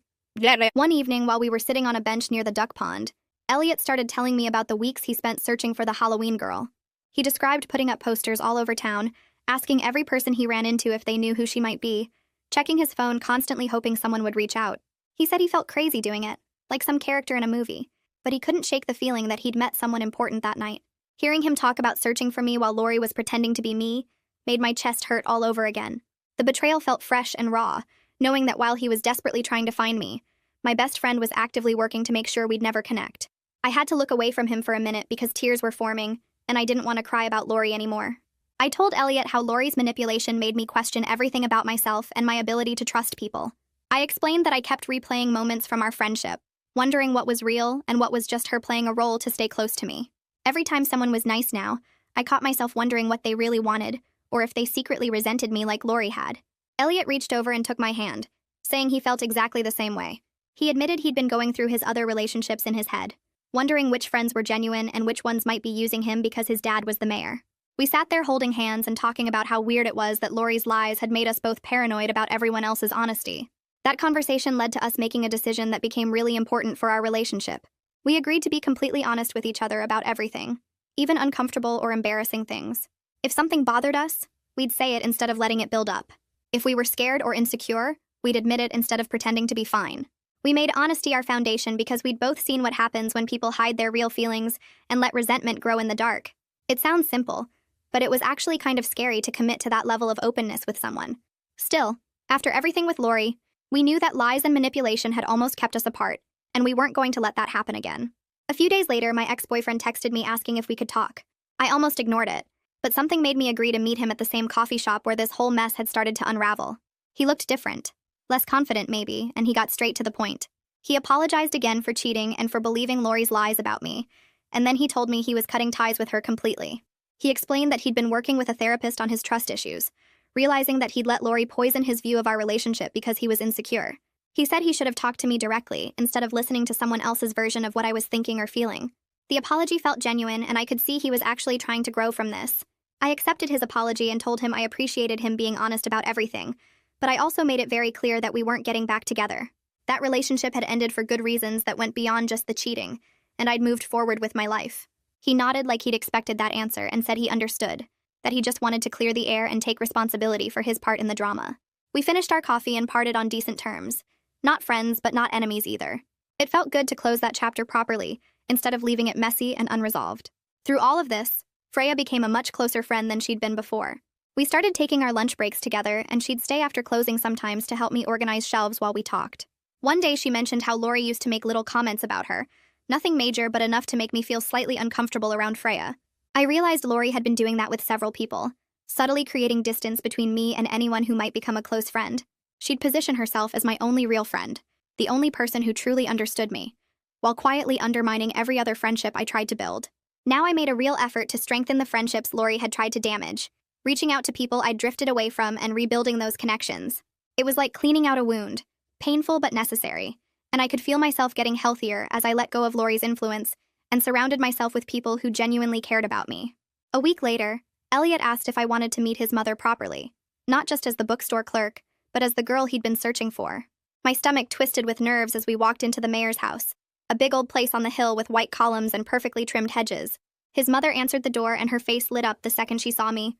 One evening, while we were sitting on a bench near the duck pond, Elliot started telling me about the weeks he spent searching for the Halloween girl. He described putting up posters all over town, asking every person he ran into if they knew who she might be, checking his phone constantly hoping someone would reach out. He said he felt crazy doing it, like some character in a movie, but he couldn't shake the feeling that he'd met someone important that night. Hearing him talk about searching for me while Lori was pretending to be me made my chest hurt all over again. The betrayal felt fresh and raw, knowing that while he was desperately trying to find me, my best friend was actively working to make sure we'd never connect. I had to look away from him for a minute because tears were forming, and I didn't want to cry about Lori anymore. I told Elliot how Lori's manipulation made me question everything about myself and my ability to trust people. I explained that I kept replaying moments from our friendship, wondering what was real and what was just her playing a role to stay close to me. Every time someone was nice now, I caught myself wondering what they really wanted, or if they secretly resented me like Lori had. Elliot reached over and took my hand, saying he felt exactly the same way. He admitted he'd been going through his other relationships in his head, wondering which friends were genuine and which ones might be using him because his dad was the mayor. We sat there holding hands and talking about how weird it was that Lori's lies had made us both paranoid about everyone else's honesty. That conversation led to us making a decision that became really important for our relationship. We agreed to be completely honest with each other about everything, even uncomfortable or embarrassing things. If something bothered us, we'd say it instead of letting it build up. If we were scared or insecure, we'd admit it instead of pretending to be fine. We made honesty our foundation because we'd both seen what happens when people hide their real feelings and let resentment grow in the dark. It sounds simple, but it was actually kind of scary to commit to that level of openness with someone. Still, after everything with Lori, we knew that lies and manipulation had almost kept us apart, and we weren't going to let that happen again. A few days later, my ex-boyfriend texted me asking if we could talk. I almost ignored it, but something made me agree to meet him at the same coffee shop where this whole mess had started to unravel. He looked different. Less confident, maybe, and he got straight to the point. He apologized again for cheating and for believing Lori's lies about me, and then he told me he was cutting ties with her completely. He explained that he'd been working with a therapist on his trust issues, realizing that he'd let Lori poison his view of our relationship because he was insecure. He said he should have talked to me directly, instead of listening to someone else's version of what I was thinking or feeling. The apology felt genuine, and I could see he was actually trying to grow from this. I accepted his apology and told him I appreciated him being honest about everything, but I also made it very clear that we weren't getting back together. That relationship had ended for good reasons that went beyond just the cheating, and I'd moved forward with my life. He nodded like he'd expected that answer and said he understood, that he just wanted to clear the air and take responsibility for his part in the drama. We finished our coffee and parted on decent terms. Not friends, but not enemies either. It felt good to close that chapter properly, instead of leaving it messy and unresolved. Through all of this, Freya became a much closer friend than she'd been before. We started taking our lunch breaks together, and she'd stay after closing sometimes to help me organize shelves while we talked. One day she mentioned how Lori used to make little comments about her. Nothing major, but enough to make me feel slightly uncomfortable around Freya. I realized Lori had been doing that with several people, subtly creating distance between me and anyone who might become a close friend. She'd position herself as my only real friend, the only person who truly understood me, while quietly undermining every other friendship I tried to build. Now I made a real effort to strengthen the friendships Lori had tried to damage, reaching out to people I'd drifted away from and rebuilding those connections. It was like cleaning out a wound, painful but necessary, and I could feel myself getting healthier as I let go of Lori's influence and surrounded myself with people who genuinely cared about me. A week later, Elliot asked if I wanted to meet his mother properly, not just as the bookstore clerk, but as the girl he'd been searching for. My stomach twisted with nerves as we walked into the mayor's house, a big old place on the hill with white columns and perfectly trimmed hedges. His mother answered the door and her face lit up the second she saw me.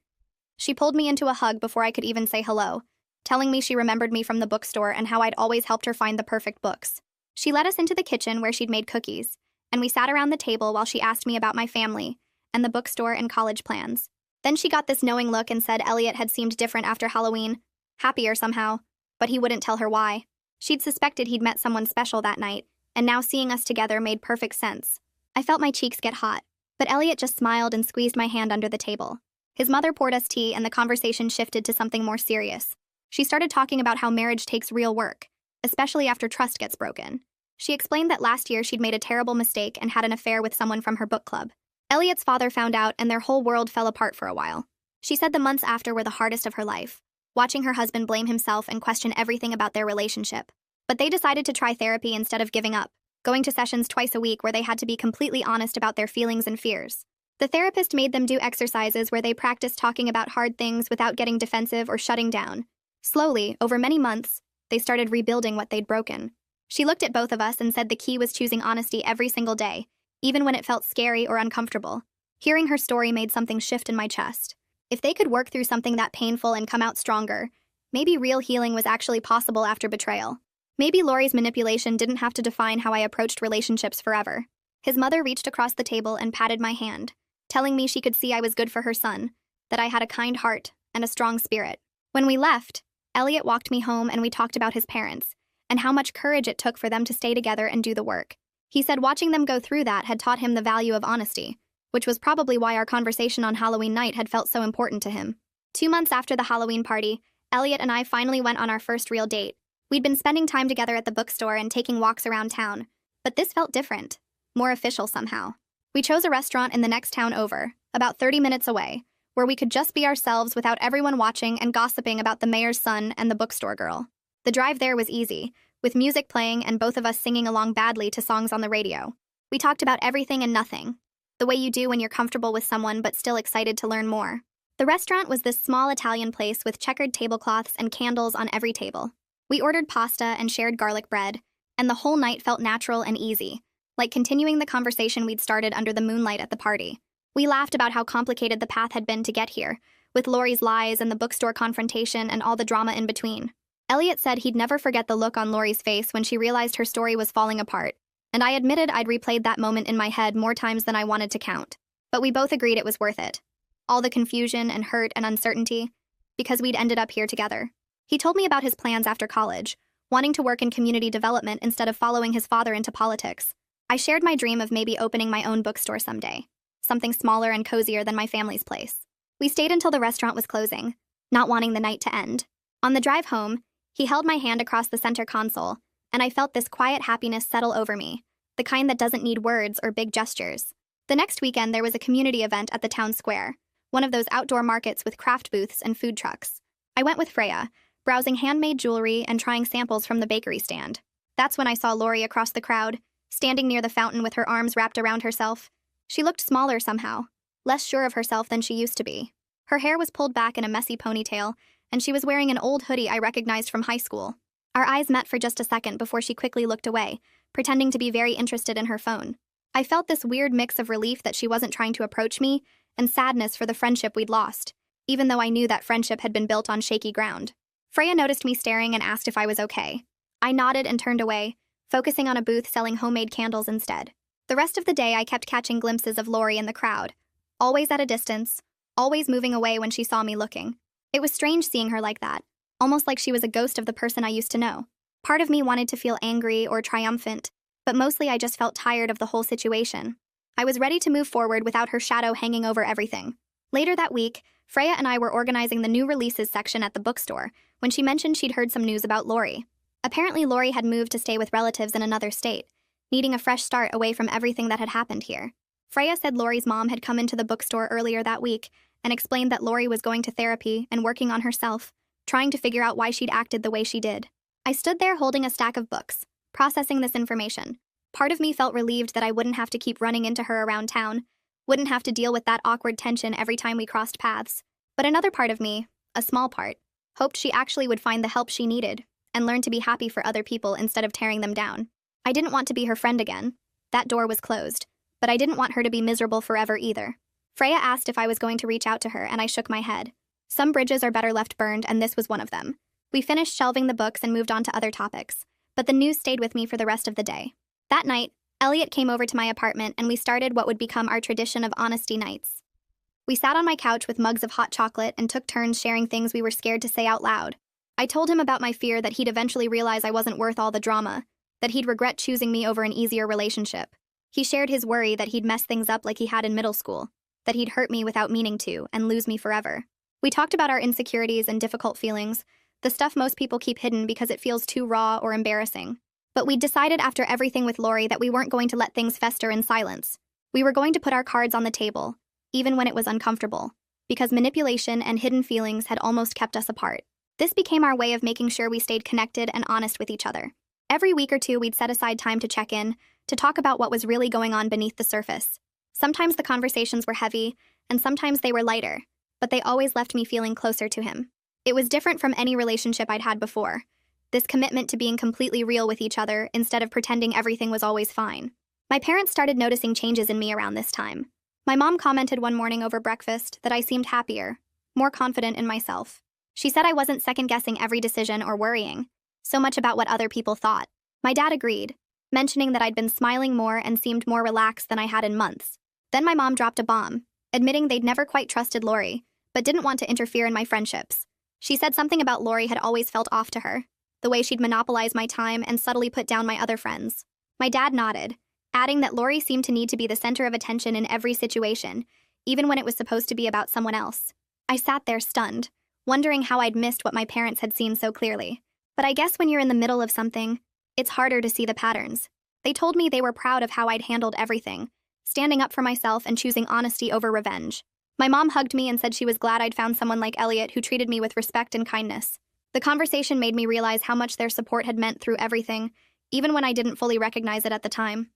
She pulled me into a hug before I could even say hello, telling me she remembered me from the bookstore and how I'd always helped her find the perfect books. She led us into the kitchen where she'd made cookies, and we sat around the table while she asked me about my family and the bookstore and college plans. Then she got this knowing look and said Elliot had seemed different after Halloween, happier somehow, but he wouldn't tell her why. She'd suspected he'd met someone special that night, and now seeing us together made perfect sense. I felt my cheeks get hot, but Elliot just smiled and squeezed my hand under the table. His mother poured us tea and the conversation shifted to something more serious. She started talking about how marriage takes real work, especially after trust gets broken. She explained that last year she'd made a terrible mistake and had an affair with someone from her book club. Elliot's father found out and their whole world fell apart for a while. She said the months after were the hardest of her life, watching her husband blame himself and question everything about their relationship. But they decided to try therapy instead of giving up, going to sessions twice a week where they had to be completely honest about their feelings and fears. The therapist made them do exercises where they practiced talking about hard things without getting defensive or shutting down. Slowly, over many months, they started rebuilding what they'd broken. She looked at both of us and said the key was choosing honesty every single day, even when it felt scary or uncomfortable. Hearing her story made something shift in my chest. If they could work through something that painful and come out stronger, maybe real healing was actually possible after betrayal. Maybe Lori's manipulation didn't have to define how I approached relationships forever. His mother reached across the table and patted my hand, telling me she could see I was good for her son, that I had a kind heart and a strong spirit. When we left, Elliot walked me home and we talked about his parents, and how much courage it took for them to stay together and do the work. He said watching them go through that had taught him the value of honesty, which was probably why our conversation on Halloween night had felt so important to him. 2 months after the Halloween party, Elliot and I finally went on our first real date. We'd been spending time together at the bookstore and taking walks around town, but this felt different, more official somehow. We chose a restaurant in the next town over, about 30 minutes away, where we could just be ourselves without everyone watching and gossiping about the mayor's son and the bookstore girl. The drive there was easy, with music playing and both of us singing along badly to songs on the radio. We talked about everything and nothing, the way you do when you're comfortable with someone but still excited to learn more. The restaurant was this small Italian place with checkered tablecloths and candles on every table. We ordered pasta and shared garlic bread, and the whole night felt natural and easy, like continuing the conversation we'd started under the moonlight at the party. We laughed about how complicated the path had been to get here, with Lori's lies and the bookstore confrontation and all the drama in between. Elliot said he'd never forget the look on Lori's face when she realized her story was falling apart, and I admitted I'd replayed that moment in my head more times than I wanted to count. But we both agreed it was worth it. All the confusion and hurt and uncertainty, because we'd ended up here together. He told me about his plans after college, wanting to work in community development instead of following his father into politics. I shared my dream of maybe opening my own bookstore someday, something smaller and cozier than my family's place. We stayed until the restaurant was closing, not wanting the night to end. On the drive home, he held my hand across the center console, and I felt this quiet happiness settle over me, the kind that doesn't need words or big gestures. The next weekend, there was a community event at the town square, one of those outdoor markets with craft booths and food trucks. I went with Freya, browsing handmade jewelry and trying samples from the bakery stand. That's when I saw Lori across the crowd, standing near the fountain with her arms wrapped around herself. She looked smaller somehow, less sure of herself than she used to be. Her hair was pulled back in a messy ponytail, and she was wearing an old hoodie I recognized from high school. Our eyes met for just a second before she quickly looked away, pretending to be very interested in her phone. I felt this weird mix of relief that she wasn't trying to approach me, and sadness for the friendship we'd lost, even though I knew that friendship had been built on shaky ground. Freya noticed me staring and asked if I was okay. I nodded and turned away, focusing on a booth selling homemade candles instead. The rest of the day, I kept catching glimpses of Lori in the crowd, always at a distance, always moving away when she saw me looking. It was strange seeing her like that, almost like she was a ghost of the person I used to know. Part of me wanted to feel angry or triumphant, but mostly I just felt tired of the whole situation. I was ready to move forward without her shadow hanging over everything. Later that week, Freya and I were organizing the new releases section at the bookstore when she mentioned she'd heard some news about Lori. Apparently, Lori had moved to stay with relatives in another state, needing a fresh start away from everything that had happened here. Freya said Lori's mom had come into the bookstore earlier that week and explained that Lori was going to therapy and working on herself, trying to figure out why she'd acted the way she did. I stood there holding a stack of books, processing this information. Part of me felt relieved that I wouldn't have to keep running into her around town, wouldn't have to deal with that awkward tension every time we crossed paths. But another part of me, a small part, hoped she actually would find the help she needed and learn to be happy for other people instead of tearing them down. I didn't want to be her friend again. That door was closed. But I didn't want her to be miserable forever either. Freya asked if I was going to reach out to her, and I shook my head. Some bridges are better left burned, and this was one of them. We finished shelving the books and moved on to other topics, but the news stayed with me for the rest of the day. That night, Elliot came over to my apartment, and we started what would become our tradition of honesty nights. We sat on my couch with mugs of hot chocolate and took turns sharing things we were scared to say out loud. I told him about my fear that he'd eventually realize I wasn't worth all the drama, that he'd regret choosing me over an easier relationship. He shared his worry that he'd mess things up like he had in middle school, that he'd hurt me without meaning to and lose me forever. We talked about our insecurities and difficult feelings, the stuff most people keep hidden because it feels too raw or embarrassing. But we'd decided after everything with Lori that we weren't going to let things fester in silence. We were going to put our cards on the table, even when it was uncomfortable, because manipulation and hidden feelings had almost kept us apart. This became our way of making sure we stayed connected and honest with each other. Every week or two, we'd set aside time to check in, to talk about what was really going on beneath the surface. Sometimes the conversations were heavy, and sometimes they were lighter, but they always left me feeling closer to him. It was different from any relationship I'd had before. This commitment to being completely real with each other instead of pretending everything was always fine. My parents started noticing changes in me around this time. My mom commented one morning over breakfast that I seemed happier, more confident in myself. She said I wasn't second-guessing every decision or worrying so much about what other people thought. My dad agreed, mentioning that I'd been smiling more and seemed more relaxed than I had in months. Then my mom dropped a bomb, admitting they'd never quite trusted Lori, but didn't want to interfere in my friendships. She said something about Lori had always felt off to her, the way she'd monopolize my time and subtly put down my other friends. My dad nodded, adding that Lori seemed to need to be the center of attention in every situation, even when it was supposed to be about someone else. I sat there stunned, wondering how I'd missed what my parents had seen so clearly. But I guess when you're in the middle of something, it's harder to see the patterns. They told me they were proud of how I'd handled everything, standing up for myself and choosing honesty over revenge. My mom hugged me and said she was glad I'd found someone like Elliot who treated me with respect and kindness. The conversation made me realize how much their support had meant through everything, even when I didn't fully recognize it at the time.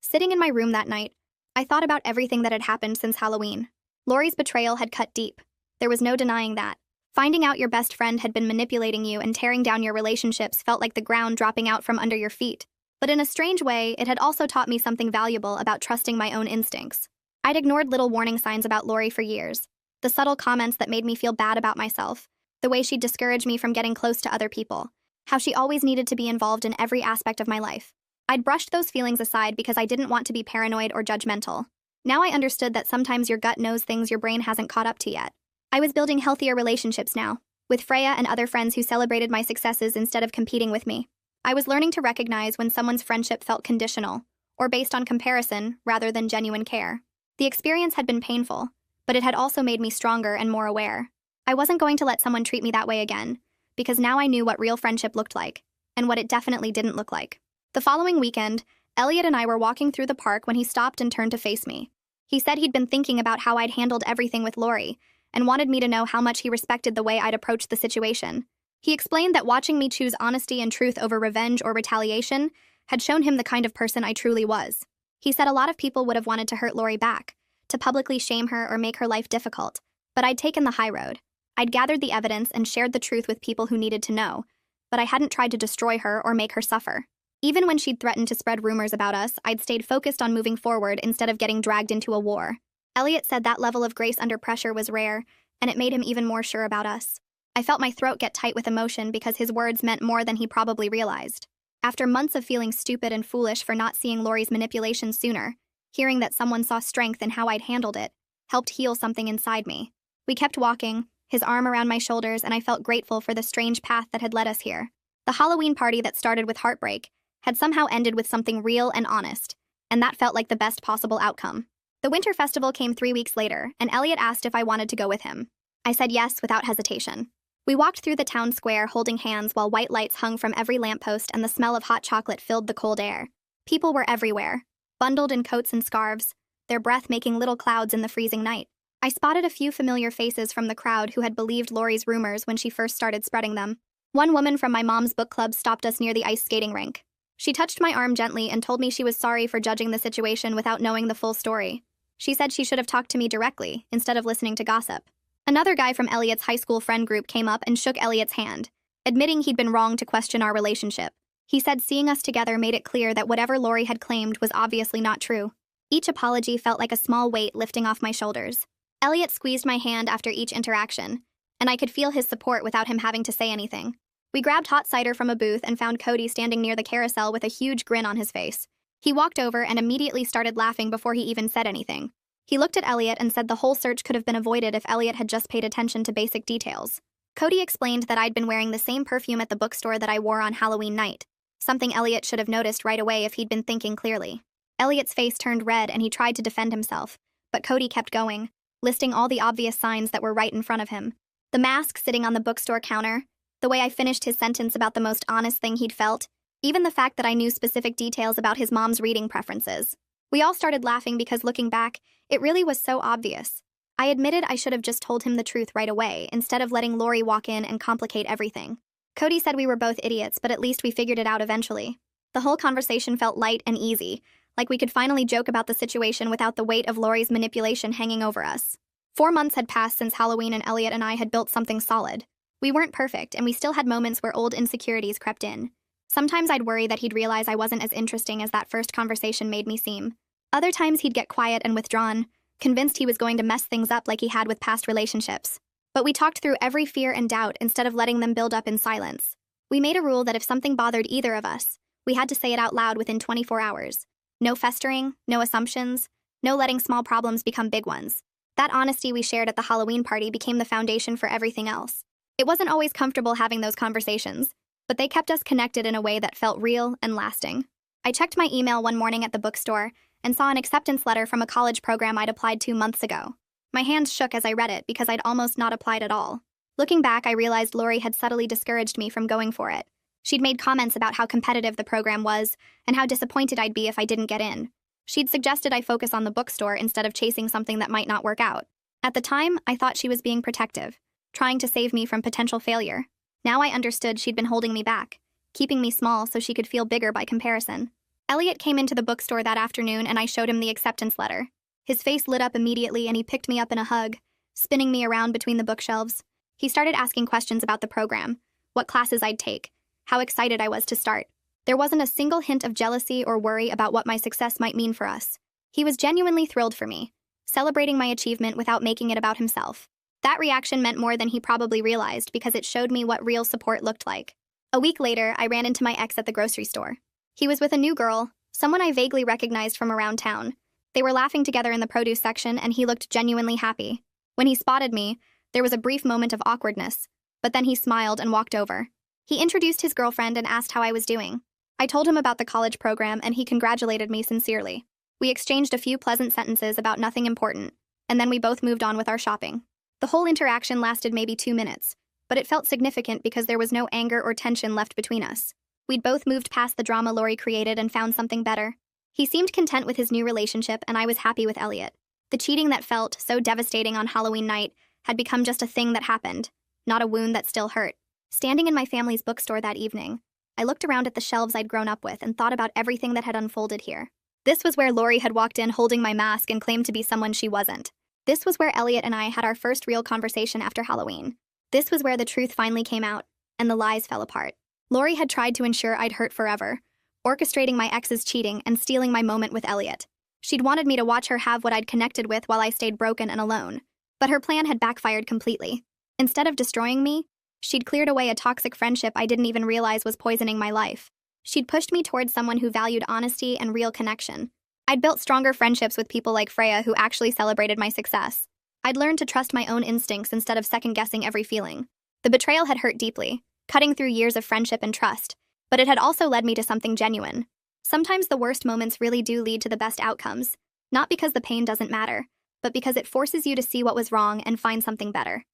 Sitting in my room that night, I thought about everything that had happened since Halloween. Lori's betrayal had cut deep. There was no denying that. Finding out your best friend had been manipulating you and tearing down your relationships felt like the ground dropping out from under your feet. But in a strange way, it had also taught me something valuable about trusting my own instincts. I'd ignored little warning signs about Lori for years. The subtle comments that made me feel bad about myself, the way she'd discourage me from getting close to other people, how she always needed to be involved in every aspect of my life. I'd brushed those feelings aside because I didn't want to be paranoid or judgmental. Now I understood that sometimes your gut knows things your brain hasn't caught up to yet. I was building healthier relationships now, with Freya and other friends who celebrated my successes instead of competing with me. I was learning to recognize when someone's friendship felt conditional, or based on comparison rather than genuine care. The experience had been painful, but it had also made me stronger and more aware. I wasn't going to let someone treat me that way again, because now I knew what real friendship looked like, and what it definitely didn't look like. The following weekend, Elliot and I were walking through the park when he stopped and turned to face me. He said he'd been thinking about how I'd handled everything with Lori, and wanted me to know how much he respected the way I'd approached the situation. He explained that watching me choose honesty and truth over revenge or retaliation had shown him the kind of person I truly was. He said a lot of people would have wanted to hurt Lori back, to publicly shame her or make her life difficult, but I'd taken the high road. I'd gathered the evidence and shared the truth with people who needed to know, but I hadn't tried to destroy her or make her suffer. Even when she'd threatened to spread rumors about us, I'd stayed focused on moving forward instead of getting dragged into a war. Elliot said that level of grace under pressure was rare, and it made him even more sure about us. I felt my throat get tight with emotion because his words meant more than he probably realized. After months of feeling stupid and foolish for not seeing Lori's manipulations sooner, hearing that someone saw strength in how I'd handled it helped heal something inside me. We kept walking, his arm around my shoulders, and I felt grateful for the strange path that had led us here. The Halloween party that started with heartbreak had somehow ended with something real and honest, and that felt like the best possible outcome. The Winter Festival came 3 weeks later, and Elliot asked if I wanted to go with him. I said yes without hesitation. We walked through the town square holding hands while white lights hung from every lamppost and the smell of hot chocolate filled the cold air. People were everywhere, bundled in coats and scarves, their breath making little clouds in the freezing night. I spotted a few familiar faces from the crowd who had believed Lori's rumors when she first started spreading them. One woman from my mom's book club stopped us near the ice skating rink. She touched my arm gently and told me she was sorry for judging the situation without knowing the full story. She said she should have talked to me directly, instead of listening to gossip. Another guy from Elliot's high school friend group came up and shook Elliot's hand, admitting he'd been wrong to question our relationship. He said seeing us together made it clear that whatever Lori had claimed was obviously not true. Each apology felt like a small weight lifting off my shoulders. Elliot squeezed my hand after each interaction, and I could feel his support without him having to say anything. We grabbed hot cider from a booth and found Cody standing near the carousel with a huge grin on his face. He walked over and immediately started laughing before he even said anything. He looked at Elliot and said the whole search could have been avoided if Elliot had just paid attention to basic details. Cody explained that I'd been wearing the same perfume at the bookstore that I wore on Halloween night, something Elliot should have noticed right away if he'd been thinking clearly. Elliot's face turned red and he tried to defend himself, but Cody kept going, listing all the obvious signs that were right in front of him. The mask sitting on the bookstore counter, the way I finished his sentence about the most honest thing he'd felt, even the fact that I knew specific details about his mom's reading preferences. We all started laughing because looking back, it really was so obvious. I admitted I should have just told him the truth right away, instead of letting Lori walk in and complicate everything. Cody said we were both idiots, but at least we figured it out eventually. The whole conversation felt light and easy, like we could finally joke about the situation without the weight of Lori's manipulation hanging over us. 4 months had passed since Halloween and Elliot and I had built something solid. We weren't perfect, and we still had moments where old insecurities crept in. Sometimes I'd worry that he'd realize I wasn't as interesting as that first conversation made me seem. Other times he'd get quiet and withdrawn, convinced he was going to mess things up like he had with past relationships. But we talked through every fear and doubt instead of letting them build up in silence. We made a rule that if something bothered either of us, we had to say it out loud within 24 hours. No festering, no assumptions, no letting small problems become big ones. That honesty we shared at the Halloween party became the foundation for everything else. It wasn't always comfortable having those conversations, but they kept us connected in a way that felt real and lasting. I checked my email one morning at the bookstore and saw an acceptance letter from a college program I'd applied to months ago. My hands shook as I read it because I'd almost not applied at all. Looking back, I realized Lori had subtly discouraged me from going for it. She'd made comments about how competitive the program was and how disappointed I'd be if I didn't get in. She'd suggested I focus on the bookstore instead of chasing something that might not work out. At the time, I thought she was being protective, trying to save me from potential failure. Now I understood she'd been holding me back, keeping me small so she could feel bigger by comparison. Elliot came into the bookstore that afternoon and I showed him the acceptance letter. His face lit up immediately and he picked me up in a hug, spinning me around between the bookshelves. He started asking questions about the program, what classes I'd take, how excited I was to start. There wasn't a single hint of jealousy or worry about what my success might mean for us. He was genuinely thrilled for me, celebrating my achievement without making it about himself. That reaction meant more than he probably realized because it showed me what real support looked like. A week later, I ran into my ex at the grocery store. He was with a new girl, someone I vaguely recognized from around town. They were laughing together in the produce section and he looked genuinely happy. When he spotted me, there was a brief moment of awkwardness, but then he smiled and walked over. He introduced his girlfriend and asked how I was doing. I told him about the college program and he congratulated me sincerely. We exchanged a few pleasant sentences about nothing important, and then we both moved on with our shopping. The whole interaction lasted maybe 2 minutes, but it felt significant because there was no anger or tension left between us. We'd both moved past the drama Lori created and found something better. He seemed content with his new relationship, and I was happy with Elliot. The cheating that felt so devastating on Halloween night had become just a thing that happened, not a wound that still hurt. Standing in my family's bookstore that evening, I looked around at the shelves I'd grown up with and thought about everything that had unfolded here. This was where Lori had walked in holding my mask and claimed to be someone she wasn't. This was where Elliot and I had our first real conversation after Halloween. This was where the truth finally came out, and the lies fell apart. Lori had tried to ensure I'd hurt forever, orchestrating my ex's cheating and stealing my moment with Elliot. She'd wanted me to watch her have what I'd connected with while I stayed broken and alone. But her plan had backfired completely. Instead of destroying me, she'd cleared away a toxic friendship I didn't even realize was poisoning my life. She'd pushed me towards someone who valued honesty and real connection. I'd built stronger friendships with people like Freya who actually celebrated my success. I'd learned to trust my own instincts instead of second-guessing every feeling. The betrayal had hurt deeply, cutting through years of friendship and trust, but it had also led me to something genuine. Sometimes the worst moments really do lead to the best outcomes, not because the pain doesn't matter, but because it forces you to see what was wrong and find something better.